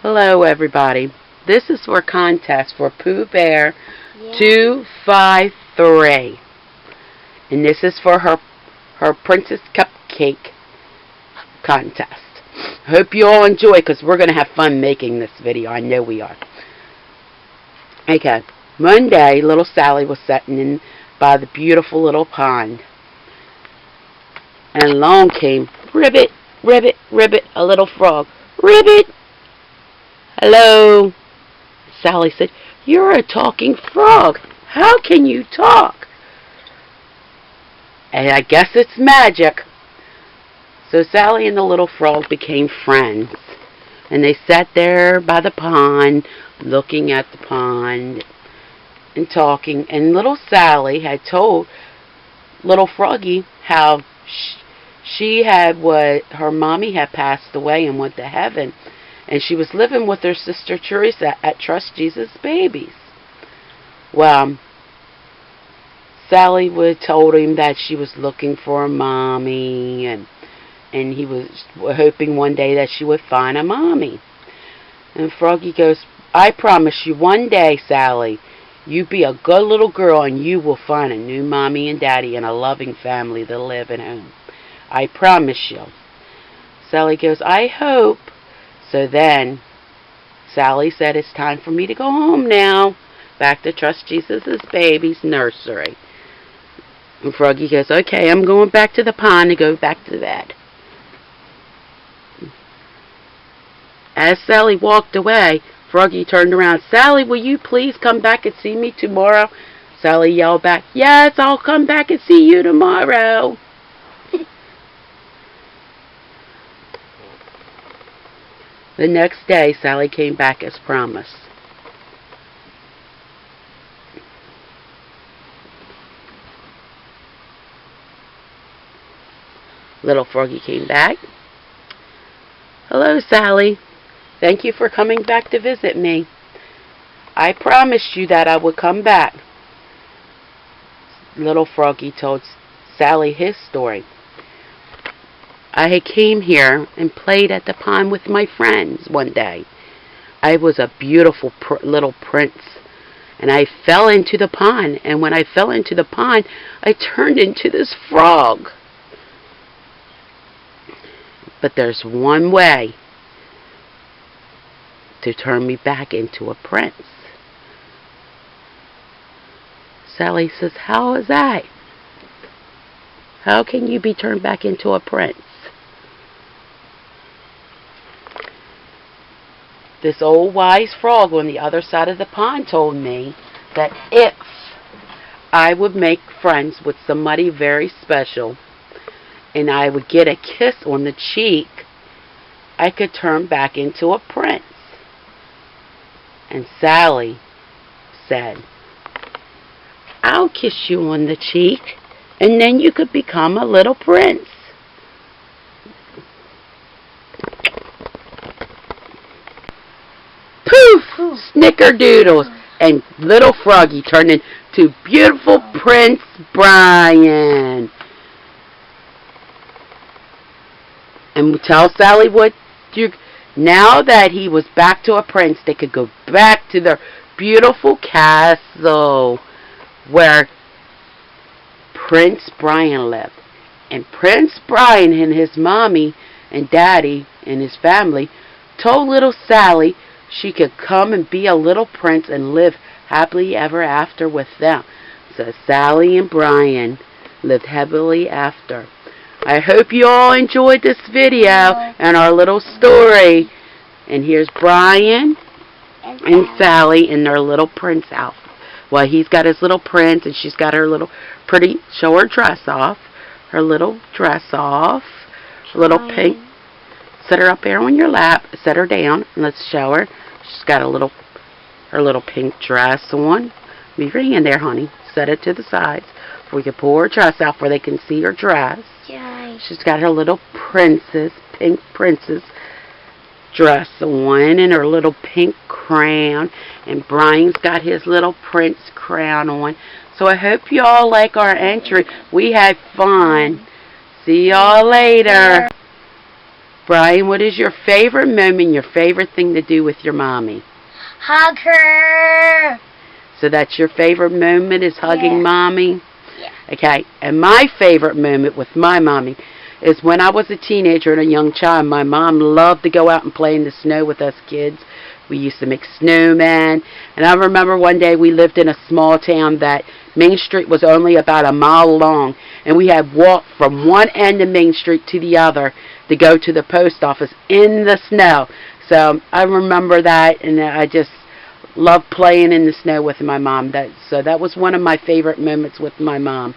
Hello everybody. This is for contest for poohbear253. And this is for her Princess Cupcake contest. Hope you all enjoy because we're going to have fun making this video. I know we are. Okay. One day, little Sally was sitting in by the beautiful little pond. And along came Ribbit, Ribbit, Ribbit, a little frog. Ribbit! Hello. Sally said, "You're a talking frog. How can you talk?" And I guess it's magic. So Sally and the little frog became friends. And they sat there by the pond, looking at the pond and talking. And little Sally had told little Froggy how she had her mommy had passed away and went to heaven. And she was living with her sister Teresa at Trust Jesus Babies. Well, Sally would told him that she was looking for a mommy, and he was hoping one day that she would find a mommy. And Froggy goes, "I promise you one day, Sally, you be a good little girl and you will find a new mommy and daddy and a loving family to live in home. I promise you." Sally goes, "I hope." So then, Sally said, "It's time for me to go home now. Back to Trust Jesus' Baby's nursery." And Froggy goes, "Okay, I'm going back to the pond to go back to bed." As Sally walked away, Froggy turned around. "Sally, will you please come back and see me tomorrow?" Sally yelled back, "Yes, I'll come back and see you tomorrow." The next day, Sally came back as promised. Little Froggy came back. "Hello, Sally. Thank you for coming back to visit me. I promised you that I would come back." Little Froggy told Sally his story. "I came here and played at the pond with my friends one day. I was a beautiful little prince, and I fell into the pond. And when I fell into the pond, I turned into this frog. But there's one way to turn me back into a prince." Sally says, "How is that? How can you be turned back into a prince?" This old wise frog on the other side of the pond told me that if I would make friends with somebody very special and I would get a kiss on the cheek, I could turn back into a prince. And Sally said, "I'll kiss you on the cheek, and then you could become a little prince." Poof! Snickerdoodles! And little Froggy turned into beautiful Prince Brian. And tell Sally now that he was back to a prince, they could go back to their beautiful castle where Prince Brian lived. And Prince Brian and his mommy and daddy and his family told little Sally she could come and be a little prince and live happily ever after with them. So Sally and Brian lived happily after. I hope you all enjoyed this video and our little story. And here's Brian and Sally in their little prince outfit. Well, he's got his little prince and she's got her little pretty, show her dress off. Her little dress off. Little pink. Set her up there on your lap. Set her down and let's show her. She's got her little pink dress on. Leave your hand there, honey. Set it to the sides. We can pull her dress out where they can see her dress. Yay. She's got her little pink princess dress on and her little pink crown. And Brian's got his little prince crown on. So I hope you all like our entry. We had fun. See y'all later. Brian, what is your favorite moment, your favorite thing to do with your mommy? Hug her. So that's your favorite moment is hugging Yeah. mommy? Yeah. Okay, and my favorite moment with my mommy is when I was a teenager and a young child. My mom loved to go out and play in the snow with us kids. We used to make snowmen. And I remember one day we lived in a small town that Main Street was only about a mile long. And we had walked from one end of Main Street to the other to go to the post office in the snow. So I remember that, and I just loved playing in the snow with my mom. So that was one of my favorite moments with my mom.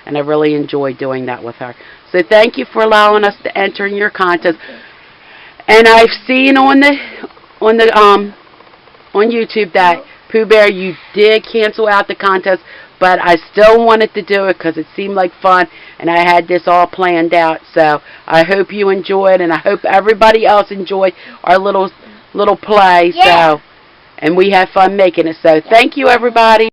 And I really enjoyed doing that with her. So thank you for allowing us to enter in your contest. And I've seen on YouTube that Pooh Bear, you did cancel out the contest, but I still wanted to do it because it seemed like fun, and I had this all planned out. So I hope you enjoyed, and I hope everybody else enjoyed our little play. Yeah. So, and we had fun making it. So thank you, everybody.